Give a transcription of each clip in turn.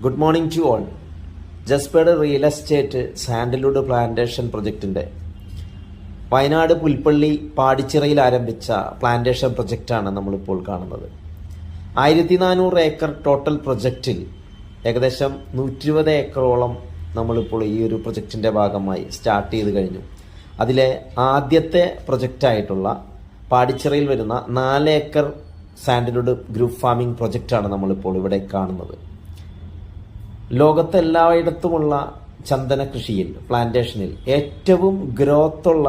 Good morning to all. ജസ്പേഡ് real estate sandalwood plantation പ്രൊജക്റ്റിൻ്റെ വയനാട് പുൽപ്പള്ളി പാടിച്ചിറയിൽ ആരംഭിച്ച പ്ലാന്റേഷൻ പ്രൊജക്റ്റാണ് നമ്മളിപ്പോൾ കാണുന്നത്. 1400 ഏക്കർ ടോട്ടൽ പ്രൊജക്റ്റിൽ ഏകദേശം 120 ഏക്കറോളം നമ്മളിപ്പോൾ ഈ ഒരു പ്രൊജക്റ്റിൻ്റെ ഭാഗമായി സ്റ്റാർട്ട് ചെയ്ത് കഴിഞ്ഞു. അതിലെ ആദ്യത്തെ പ്രൊജക്റ്റായിട്ടുള്ള പാടിച്ചിറയിൽ വരുന്ന 4 ഏക്കർ സാൻഡൽവുഡ് ഗ്രൂപ്പ് ഫാമിംഗ് പ്രൊജക്റ്റാണ് നമ്മളിപ്പോൾ ഇവിടെ കാണുന്നത്. ലോകത്തെല്ലായിടത്തുമുള്ള ചന്ദന കൃഷിയിൽ പ്ലാന്റേഷനിൽ ഏറ്റവും ഗ്രോത്തുള്ള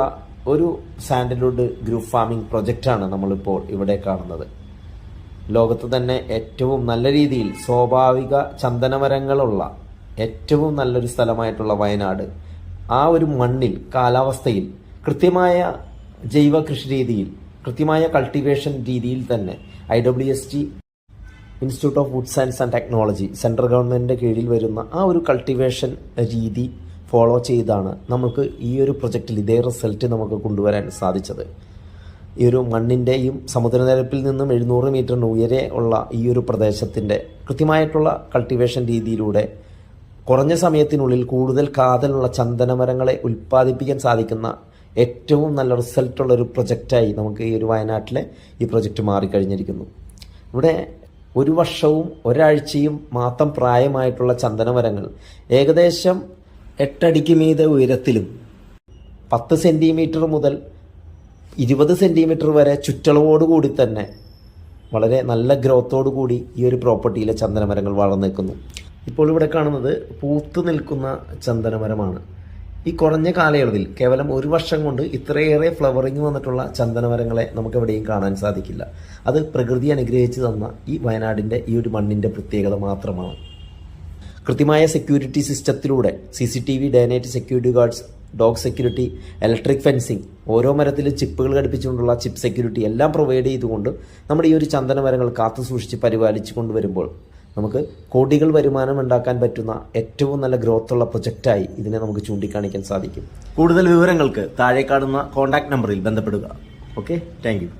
ഒരു സാൻഡൽവുഡ് ഗ്രൂപ്പ് ഫാമിംഗ് പ്രൊജക്റ്റാണ് നമ്മളിപ്പോൾ ഇവിടെ കാണുന്നത്. ലോകത്ത് തന്നെ ഏറ്റവും നല്ല രീതിയിൽ സ്വാഭാവിക ചന്ദനമരങ്ങളുള്ള ഏറ്റവും നല്ലൊരു സ്ഥലമായിട്ടുള്ള വയനാട്, ആ ഒരു മണ്ണിൽ കാലാവസ്ഥയിൽ കൃത്യമായ ജൈവ കൃഷി രീതിയിൽ കൃത്യമായ കൾട്ടിവേഷൻ രീതിയിൽ തന്നെ IWST institute of wood science and technology central ഗവൺമെൻറ്റിൻ്റെ കീഴിൽ വരുന്ന ആ ഒരു കൾട്ടിവേഷൻ രീതി ഫോളോ ചെയ്താണ് നമുക്ക് ഈ ഒരു പ്രൊജക്റ്റിൽ ഇതേ റിസൾട്ട് നമുക്ക് കൊണ്ടുവരാൻ സാധിച്ചത്. ഈ ഒരു മണ്ണിൻ്റെയും സമുദ്രനിരപ്പിൽ നിന്നും 700 മീറ്ററിന് ഉയരെ ഉള്ള ഈ ഒരു പ്രദേശത്തിൻ്റെ കൃത്യമായിട്ടുള്ള കൾട്ടിവേഷൻ രീതിയിലൂടെ കുറഞ്ഞ സമയത്തിനുള്ളിൽ കൂടുതൽ കാതലുള്ള ചന്ദനമരങ്ങളെ ഉൽപ്പാദിപ്പിക്കാൻ സാധിക്കുന്ന ഏറ്റവും നല്ല റിസൾട്ടുള്ളൊരു പ്രൊജക്റ്റായി നമുക്ക് ഈ ഒരു വയനാട്ടിലെ ഈ പ്രൊജക്റ്റ് മാറിക്കഴിഞ്ഞിരിക്കുന്നു. ഇവിടെ 1 വർഷവും ഒരാഴ്ചയും മാത്രം പ്രായമായിട്ടുള്ള ചന്ദനമരങ്ങൾ ഏകദേശം 8 അടിക്ക് മീതെ ഉയരത്തിലും 10 സെൻറ്റിമീറ്റർ മുതൽ 20 സെൻറ്റിമീറ്റർ വരെ ചുറ്റളവോടുകൂടി തന്നെ വളരെ നല്ല ഗ്രോത്തോടു കൂടി ഈ ഒരു പ്രോപ്പർട്ടിയിലെ ചന്ദനമരങ്ങൾ വളർന്നു നിൽക്കുന്നു. ഇപ്പോൾ ഇവിടെ കാണുന്നത് പൂത്തു നിൽക്കുന്ന ചന്ദനമരമാണ്. ഈ കുറഞ്ഞ കാലയളവിൽ കേവലം 1 വർഷം കൊണ്ട് ഇത്രയേറെ ഫ്ലവറിങ് വന്നിട്ടുള്ള ചന്ദനമരങ്ങളെ നമുക്ക് എവിടെയും കാണാൻ സാധിക്കില്ല. അത് പ്രകൃതി അനുഗ്രഹിച്ച് തന്ന ഈ വയനാടിൻ്റെ ഈ ഒരു മണ്ണിൻ്റെ പ്രത്യേകത മാത്രമാണ്. കൃത്യമായ സെക്യൂരിറ്റി സിസ്റ്റത്തിലൂടെ CCTV, day night security guards, dog security, electric fencing, ഓരോ മരത്തിൽ ചിപ്പുകൾ ഘടിപ്പിച്ചുകൊണ്ടുള്ള ചിപ്പ് സെക്യൂരിറ്റി എല്ലാം പ്രൊവൈഡ് ചെയ്തുകൊണ്ട് നമ്മുടെ ഈ ഒരു ചന്ദനമരങ്ങൾ കാത്തു സൂക്ഷിച്ച് പരിപാലിച്ചു കൊണ്ടുവരുമ്പോൾ നമുക്ക് കോടികൾ വരുമാനം ഉണ്ടാക്കാൻ പറ്റുന്ന ഏറ്റവും നല്ല ഗ്രോത്തുള്ള പ്രൊജക്റ്റായി ഇതിനെ നമുക്ക് ചൂണ്ടിക്കാണിക്കാൻ സാധിക്കും. കൂടുതൽ വിവരങ്ങൾക്ക് താഴെ കാണുന്ന കോൺടാക്ട് നമ്പറിൽ ബന്ധപ്പെടുക. Okay, thank you.